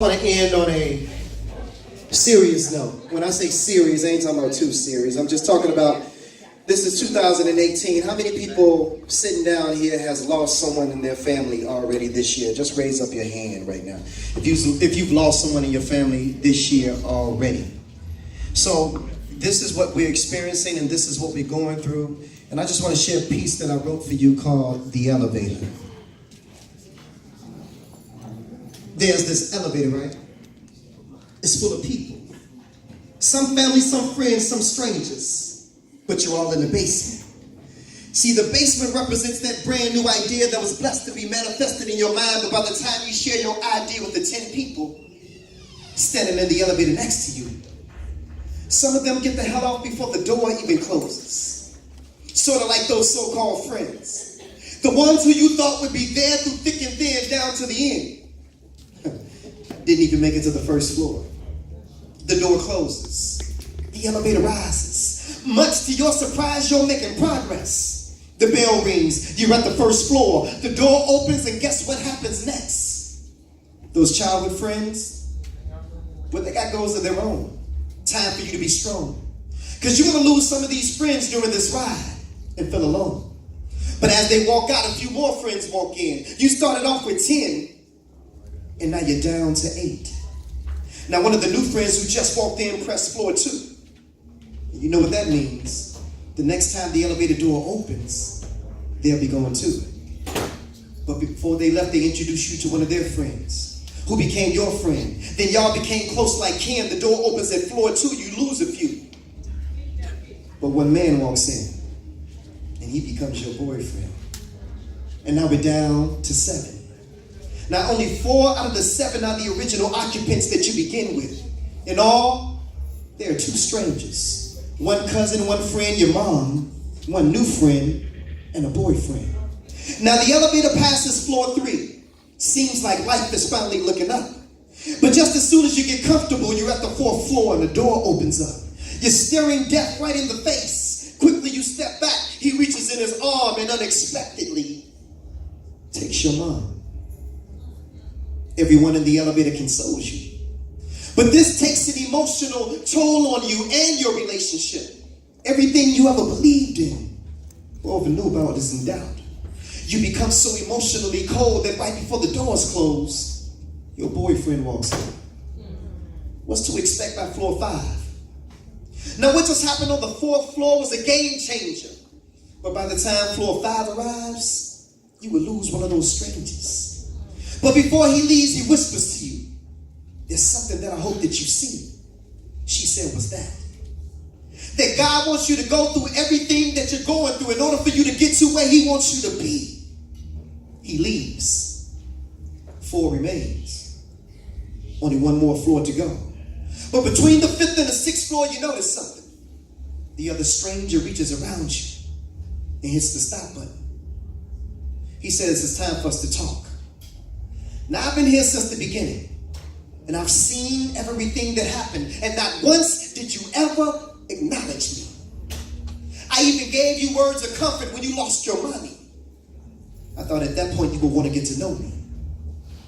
I want to end on a serious note. When I say serious, I ain't talking about too serious. I'm just talking about, this is 2018. How many people sitting down here has lost someone in their family already this year? Just raise up your hand right now. If you've lost someone in your family this year already. So this is what we're experiencing and this is what we're going through. And I just want to share a piece that I wrote for you called The Elevator. There's this elevator, right? It's full of people. Some family, some friends, some strangers. But you're all in the basement. See, the basement represents that brand new idea that was blessed to be manifested in your mind, but by the time you share your idea with the 10 people standing in the elevator next to you, some of them get the hell off before the door even closes. Sort of like those so-called friends. The ones who you thought would be there through thick and thin down to the end. Didn't even make it to the first floor. The door closes. The elevator rises. Much to your surprise, you're making progress. The bell rings. You're at the first floor. The door opens, and guess what happens next? Those childhood friends, what they got goes of their own. Time for you to be strong. Because you're going to lose some of these friends during this ride and feel alone. But as they walk out, a few more friends walk in. You started off with 10. And now you're down to 8. Now one of the new friends who just walked in pressed floor 2. You know what that means. The next time the elevator door opens, they'll be going too. But before they left, they introduced you to one of their friends who became your friend. Then y'all became close like kin. The door opens at floor 2, you lose a few. But one man walks in and he becomes your boyfriend. And now we're down to 7. Now, only 4 out of the 7 are the original occupants that you begin with. In all, there are 2 strangers. One cousin, one friend, your mom, one new friend, and a boyfriend. Now, the elevator passes floor 3. Seems like life is finally looking up. But just as soon as you get comfortable, you're at the 4th floor and the door opens up. You're staring death right in the face. Quickly, you step back. He reaches in his arm and unexpectedly takes your mom. Everyone in the elevator consoles you. But this takes an emotional toll on you and your relationship. Everything you ever believed in or ever knew about is in doubt. You become so emotionally cold that right before the doors close, your boyfriend walks in. What's to expect by floor 5? Now what just happened on the 4th floor was a game changer. But by the time floor 5 arrives, you will lose one of those strangers. But before he leaves, he whispers to you, there's something that I hope that you see. She said, what's that? That God wants you to go through everything that you're going through in order for you to get to where he wants you to be. He leaves. 4 remains. Only 1 more floor to go. But between the 5th and the 6th floor, you notice something. The other stranger reaches around you and hits the stop button. He says, it's time for us to talk. Now, I've been here since the beginning, and I've seen everything that happened, and not once did you ever acknowledge me. I even gave you words of comfort when you lost your money. I thought at that point you would want to get to know me.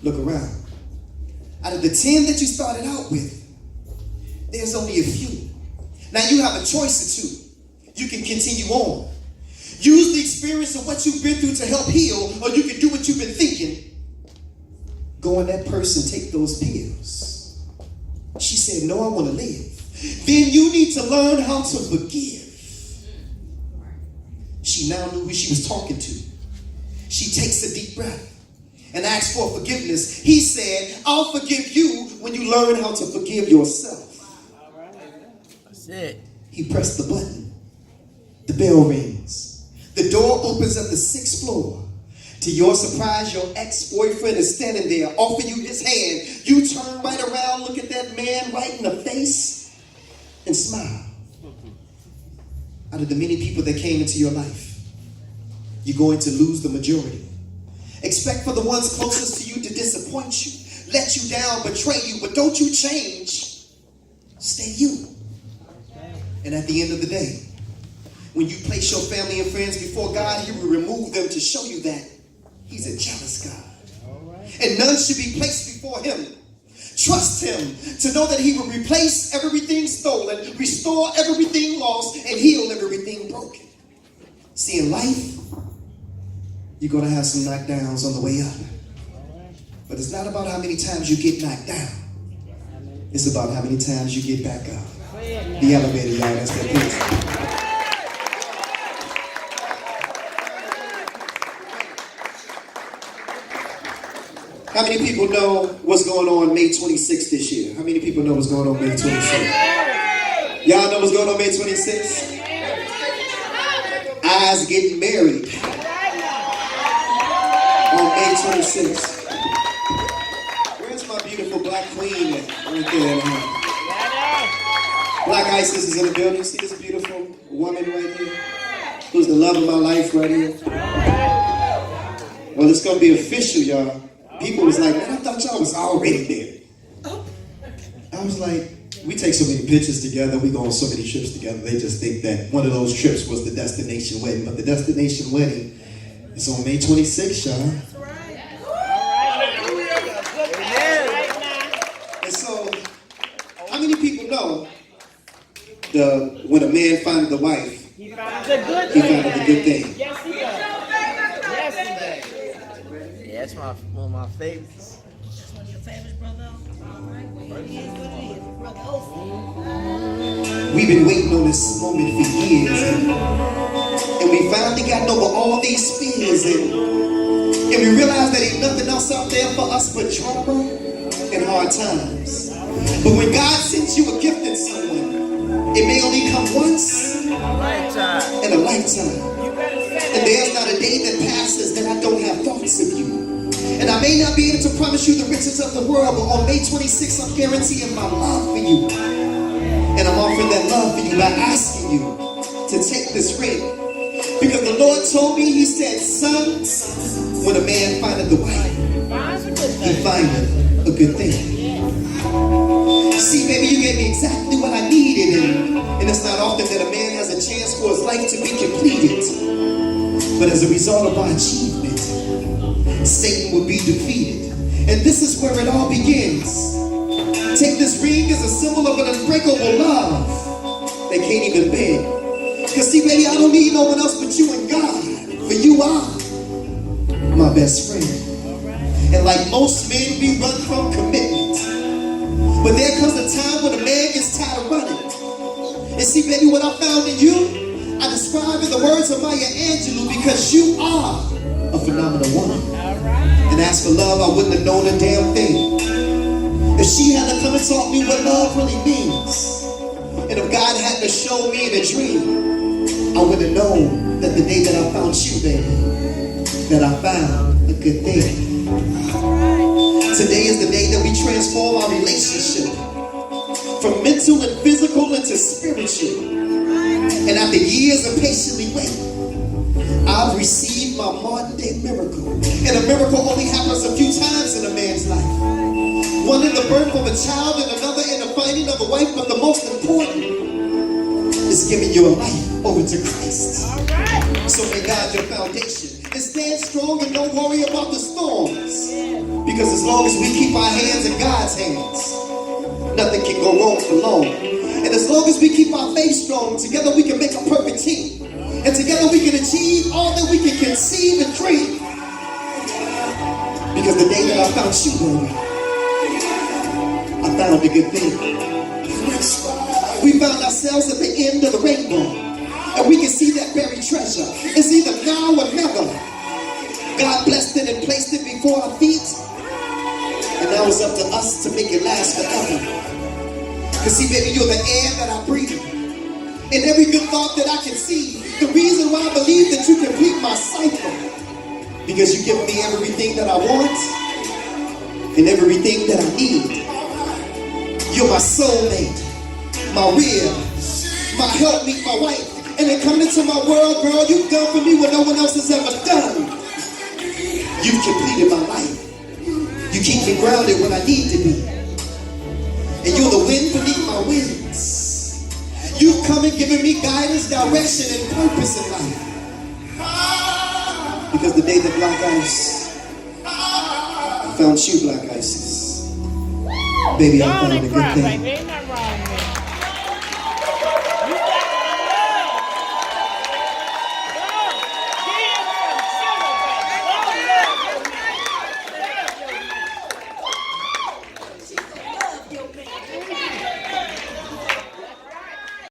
Look around. Out of the 10 that you started out with, there's only a few. Now, you have a choice or 2. You can continue on. Use the experience of what you've been through to help heal, or you can do what you've been thinking. Go on that person, take those pills. She said, no, I want to live. Then you need to learn how to forgive. She now knew who she was talking to. She takes a deep breath and asks for forgiveness. He said, I'll forgive you when you learn how to forgive yourself. That's it. He pressed the button. The bell rings. The door opens at the 6th floor. To your surprise, your ex-boyfriend is standing there, offering you his hand. You turn right around, look at that man right in the face, and smile. Out of the many people that came into your life, you're going to lose the majority. Expect for the ones closest to you to disappoint you, let you down, betray you, but don't you change. Stay you. And at the end of the day, when you place your family and friends before God, he will remove them to show you that he's a jealous God. And none should be placed before him. Trust him to know that he will replace everything stolen, restore everything lost, and heal everything broken. See, in life, you're going to have some knockdowns on the way up. But it's not about how many times you get knocked down. It's about how many times you get back up. The elevator, y'all, that's that piece. How many people know what's going on May 26th this year? How many people know what's going on May 26th? Y'all know what's going on May 26th? Eyes getting married on May 26th. Where's my beautiful black queen at? Right there. Black Isis is in the building. See this beautiful woman right here? Who's the love of my life right here? Well, it's going to be official, y'all. People was like, man, I thought y'all was already there. I was like, we take so many pictures together, we go on so many trips together, they just think that one of those trips was the destination wedding. But the destination wedding is on May 26th, y'all. And so, how many people know when a man finds the wife, he found the good thing? Yes, he does. Yes, he does. Yeah, that's one of my favorites. That's one of your favorites, brother. All right, well, it is what it is, brother. We've been waiting on this moment for years, and we finally got over all these fears, and we realized that ain't nothing else out there for us but drama and hard times. But when God sends you a gift in someone, it may only come once in a lifetime. And there's not a day that passes that I don't have thoughts of you. And I may not be able to promise you the riches of the world, but on May 26th, I'm guaranteeing my love for you. And I'm offering that love for you by asking you to take this ring. Because the Lord told me, he said, son, when a man findeth the wife, he findeth a good thing. See, baby, you gave me exactly what I needed. And it's not often that a man has a chance for his life to be completed. But as a result of our achievement, Satan will be defeated. And this is where it all begins. Take this ring as a symbol of an unbreakable love that can't even bend. Because see, baby, I don't need no one else but you and God. For you are my best friend. And like most men, we run from commitment. But there comes a time when a man gets tired of running. And see, baby, what I found in you, I describe in the words of Maya Angelou, because you are a phenomenal woman. And as for love, I wouldn't have known a damn thing if she hadn't come and taught me what love really means. And if God hadn't have shown me in a dream, I would have known that the day that I found you, baby, that I found a good thing. Today is the day that we transform our relationship from mental and physical into spiritual. And after years of patiently waiting, I've received my modern day miracle. And a miracle only happens a few times in a man's life. One in the birth of a child and another in the finding of a wife. But the most important is giving your life over to Christ. So may God your foundation. And stand strong and don't worry about the storms. Because as long as we keep our hands in God's hands, nothing can go wrong for long. And as long as we keep our faith strong, together we can make a perfect team. And together we can achieve all that we can conceive and dream. Because the day that I found you, baby, I found a good thing. We found ourselves at the end of the rainbow. And we can see that buried treasure. It's either now or never. God blessed it and placed it before our feet. And now it's up to us to make it last forever. Because see, baby, you're the air that I breathe. And every good thought that I can see. The reason why I believe that you complete my cycle. Because you give me everything that I want. And everything that I need. You're my soulmate. My real. My helpmeet, my wife. And then coming into my world, girl, you've done for me what no one else has ever done. You've completed my life. You keep me grounded when I need to be. And you're the wind beneath my wings. You've come and given me guidance, direction, and purpose in life. Because the day that Blaq Ice, I found you, Blaq Isis. Baby, Go I on found a and cry, good baby. thing. Ain't nothing